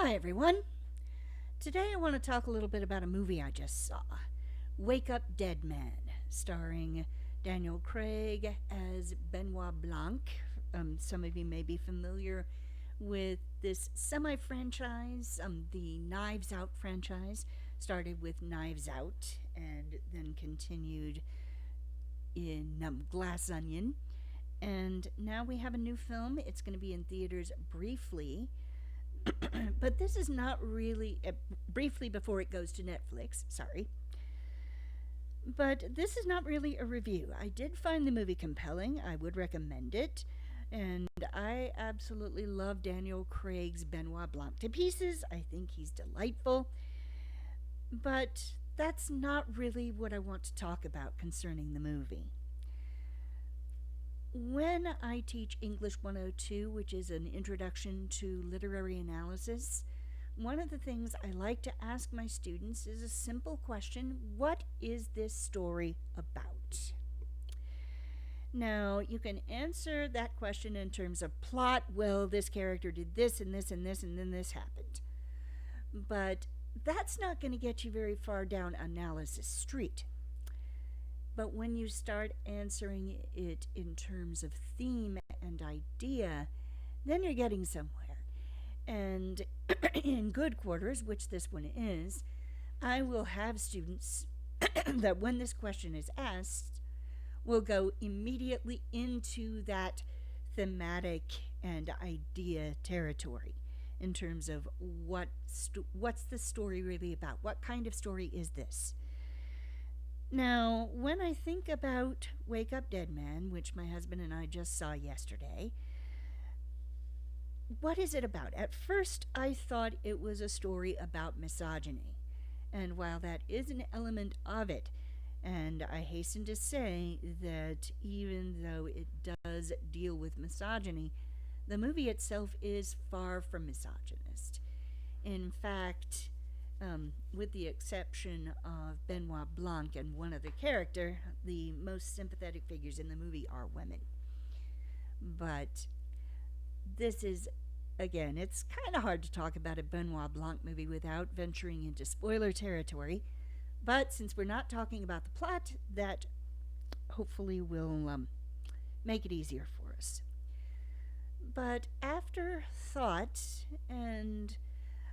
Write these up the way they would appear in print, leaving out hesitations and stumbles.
Hi, everyone. Today I want to talk a little bit about a movie I just saw, Wake Up Dead Man, starring Daniel Craig as Benoit Blanc. Some of you may be familiar with this semi franchise. The Knives Out franchise started with Knives Out and then continued in Glass Onion. And now we have a new film. It's going to be in theaters briefly. But this is not really briefly before it goes to Netflix, sorry. But this is not really a review. I did find the movie compelling. I would recommend it. And I absolutely love Daniel Craig's Benoit Blanc to pieces. I think he's delightful. But that's not really what I want to talk about concerning the movie. When I teach English 102, which is an introduction to literary analysis, one of the things I like to ask my students is a simple question: what is this story about? Now, you can answer that question in terms of plot. Well, this character did this and this and this, and then this happened. But that's not going to get you very far down analysis street. But when you start answering it in terms of theme and idea, then you're getting somewhere. And in good quarters, which this one is, I will have students that when this question is asked, will go immediately into that thematic and idea territory in terms of what's the story really about? What kind of story is this? Now, when I think about Wake Up Dead Man, which my husband and I just saw yesterday, what is it about? At first, I thought it was a story about misogyny. And while that is an element of it, and I hasten to say that even though it does deal with misogyny, the movie itself is far from misogynist. In fact, with the exception of Benoit Blanc and one other character, the most sympathetic figures in the movie are women. But this is, again, it's kind of hard to talk about a Benoit Blanc movie without venturing into spoiler territory. But since we're not talking about the plot, that hopefully will make it easier for us. But after thought, and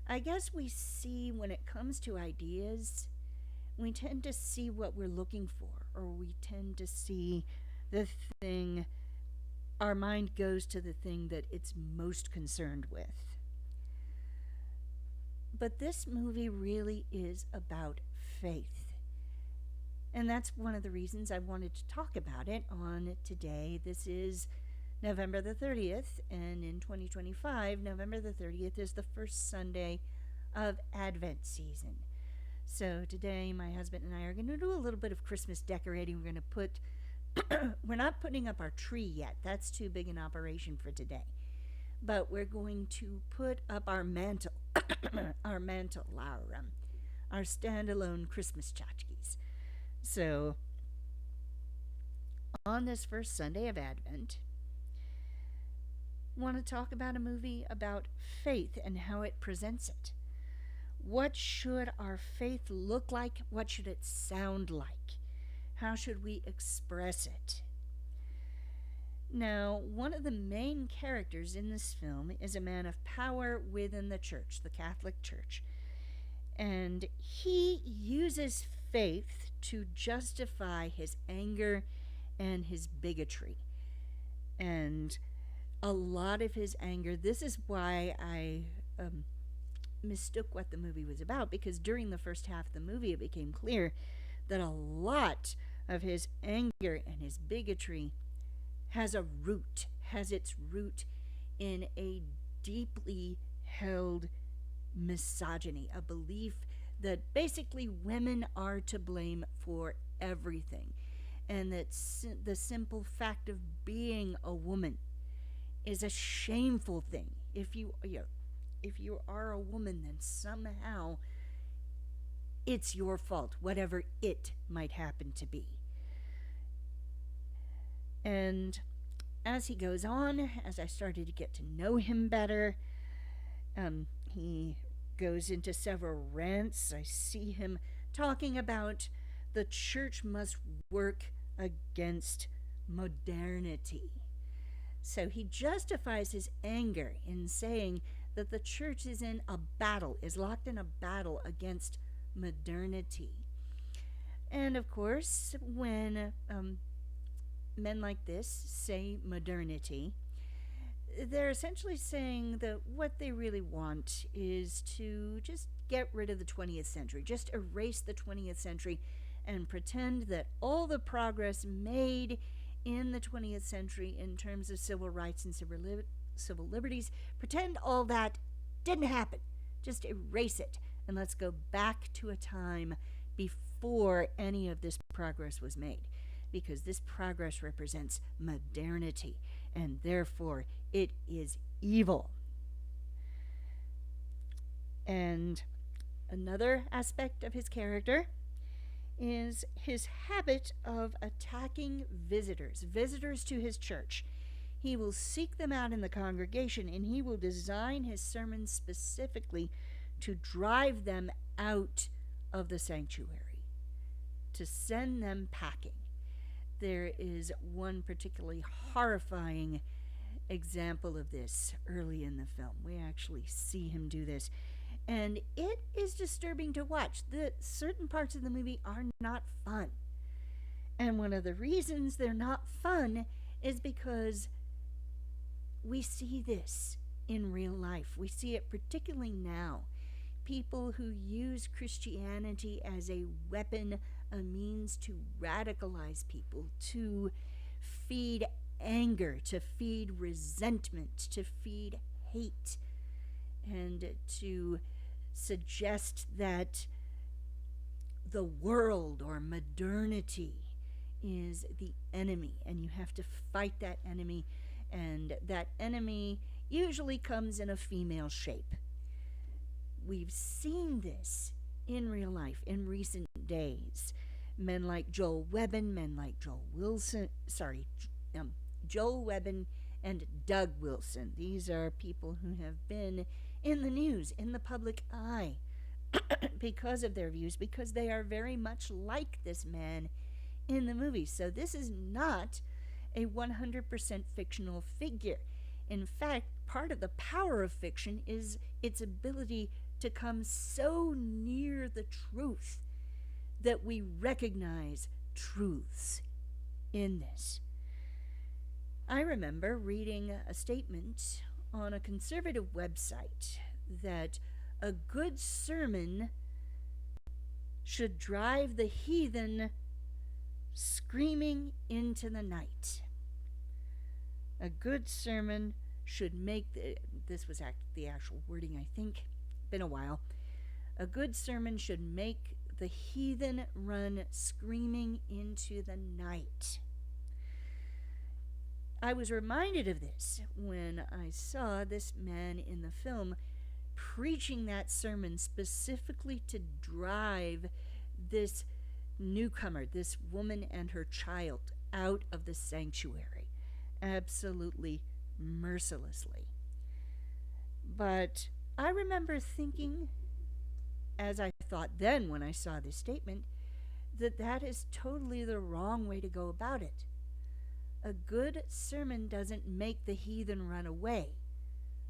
I guess we see when it comes to ideas, we tend to see what we're looking for, or we tend to see the thing, our mind goes to the thing that it's most concerned with. But this movie really is about faith. And that's one of the reasons I wanted to talk about it on today. This is November the 30th, and in 2025, November the 30th is the first Sunday of Advent season. So today, my husband and I are going to do a little bit of Christmas decorating. We're going to put, we're not putting up our tree yet. That's too big an operation for today. But we're going to put up our mantle, our standalone Christmas tchotchkes. So, on this first Sunday of Advent, want to talk about a movie about faith and how it presents it. What should our faith look like? What should it sound like? How should we express it? Now, one of the main characters in this film is a man of power within the church, the Catholic Church. And he uses faith to justify his anger and his bigotry. And a lot of his anger, this is why I mistook what the movie was about, because during the first half of the movie it became clear that a lot of his anger and his bigotry has its root in a deeply held misogyny, a belief that basically women are to blame for everything, and that the simple fact of being a woman is a shameful thing. If you are a woman, then somehow it's your fault, whatever it might happen to be. And as he goes on, as I started to get to know him better, He goes into several rants. I see him talking about the church must work against modernity. So he justifies his anger in saying that the church is in a battle, is locked in a battle against modernity. And of course, when men like this say modernity, they're essentially saying that what they really want is to just get rid of the 20th century, just erase the 20th century and pretend that all the progress made in the 20th century in terms of civil rights and civil liberties, pretend all that didn't happen. Just erase it and let's go back to a time before any of this progress was made, because this progress represents modernity and therefore it is evil. And another aspect of his character is his habit of attacking visitors to his church. He will seek them out in the congregation and he will design his sermons specifically to drive them out of the sanctuary, to send them packing. There is one particularly horrifying example of this early in the film. We actually see him do this, and it is disturbing to watch. The certain parts of the movie are not fun, and one of the reasons they're not fun is because we see this in real life. We see it particularly now. People who use Christianity as a weapon, a means to radicalize people, to feed anger, to feed resentment, to feed hate, and to suggest that the world or modernity is the enemy and you have to fight that enemy, and that enemy usually comes in a female shape. We've seen this in real life in recent days. Men like Joel Webben and Doug Wilson. These are people who have been in the news, in the public eye, because of their views, because they are very much like this man in the movie. So this is not a 100% fictional figure. In fact, part of the power of fiction is its ability to come so near the truth that we recognize truths in this. I remember reading a statement on a conservative website that a good sermon should drive the heathen screaming into the night. A good sermon should make this was the actual wording, I think. Been a while. A good sermon should make the heathen run screaming into the night. I was reminded of this when I saw this man in the film preaching that sermon specifically to drive this newcomer, this woman and her child, out of the sanctuary, absolutely mercilessly. But I remember thinking, as I thought then when I saw this statement, that that is totally the wrong way to go about it. A good sermon doesn't make the heathen run away.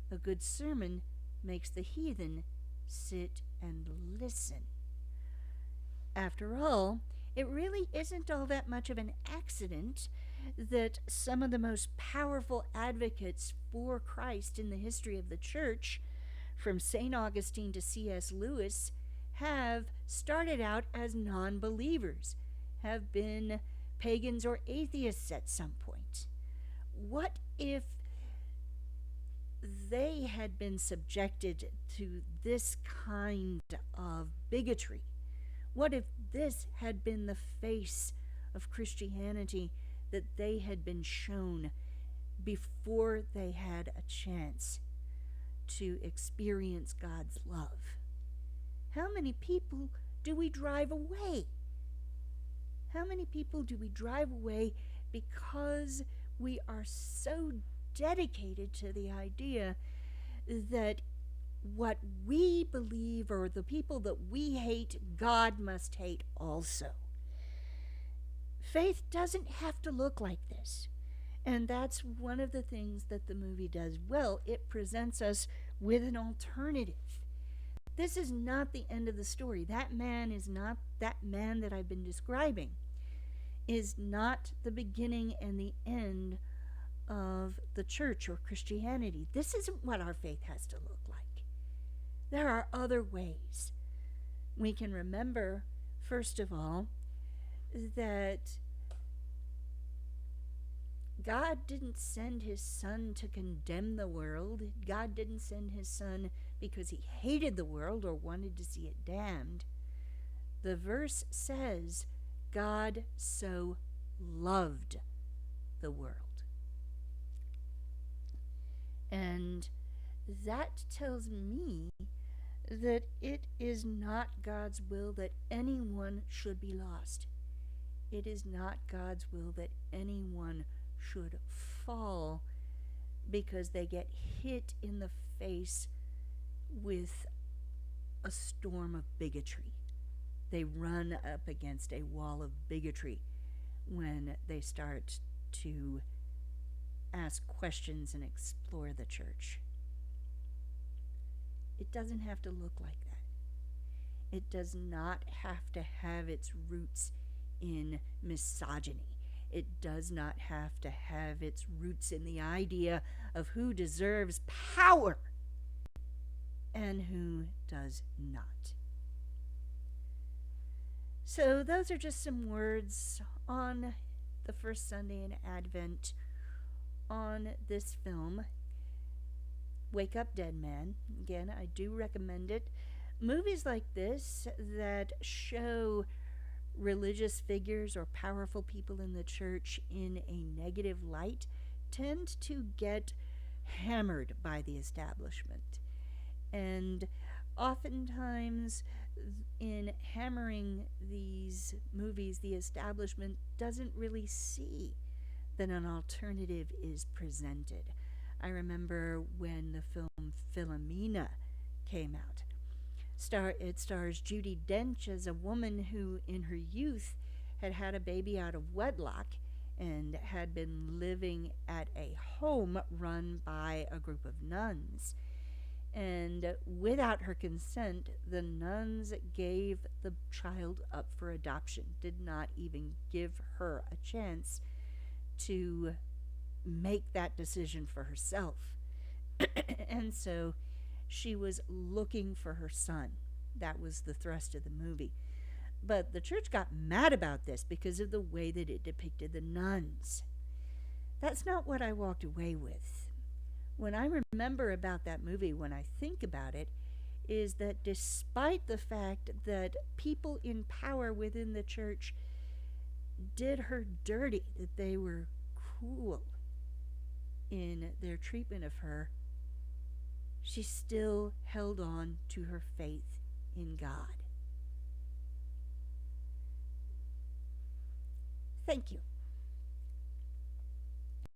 A good sermon makes the heathen sit and listen. After all, it really isn't all that much of an accident that some of the most powerful advocates for Christ in the history of the church, from St. Augustine to C.S. Lewis, have started out as non-believers, have been pagans or atheists at some point. What if they had been subjected to this kind of bigotry? What if this had been the face of Christianity that they had been shown before they had a chance to experience God's love? How many people do we drive away? How many people do we drive away because we are so dedicated to the idea that what we believe or the people that we hate, God must hate also. Faith doesn't have to look like this. And that's one of the things that the movie does well. It presents us with an alternative. This is not the end of the story. That man is not that man that I've been describing, is not the beginning and the end of the church or Christianity. This isn't what our faith has to look like. There are other ways. We can remember, first of all, that God didn't send his son to condemn the world. God didn't send his son because he hated the world or wanted to see it damned. The verse says, God so loved the world. And that tells me that it is not God's will that anyone should be lost. It is not God's will that anyone should fall because they get hit in the face with a storm of bigotry. They run up against a wall of bigotry when they start to ask questions and explore the church. It doesn't have to look like that. It does not have to have its roots in misogyny. It does not have to have its roots in the idea of who deserves power and who does not. So those are just some words on the first Sunday in Advent on this film, Wake Up Dead Man. Again, I do recommend it. Movies like this that show religious figures or powerful people in the church in a negative light tend to get hammered by the establishment. And oftentimes, in hammering these movies, the establishment doesn't really see that an alternative is presented. I remember when the film Philomena came out. It stars Judi Dench as a woman who, in her youth, had a baby out of wedlock and had been living at a home run by a group of nuns. And without her consent, the nuns gave the child up for adoption, did not even give her a chance to make that decision for herself. And so she was looking for her son. That was the thrust of the movie. But the church got mad about this because of the way that it depicted the nuns. That's not what I walked away with. When I remember about that movie, when I think about it, is that despite the fact that people in power within the church did her dirty, that they were cruel in their treatment of her, she still held on to her faith in God. Thank you.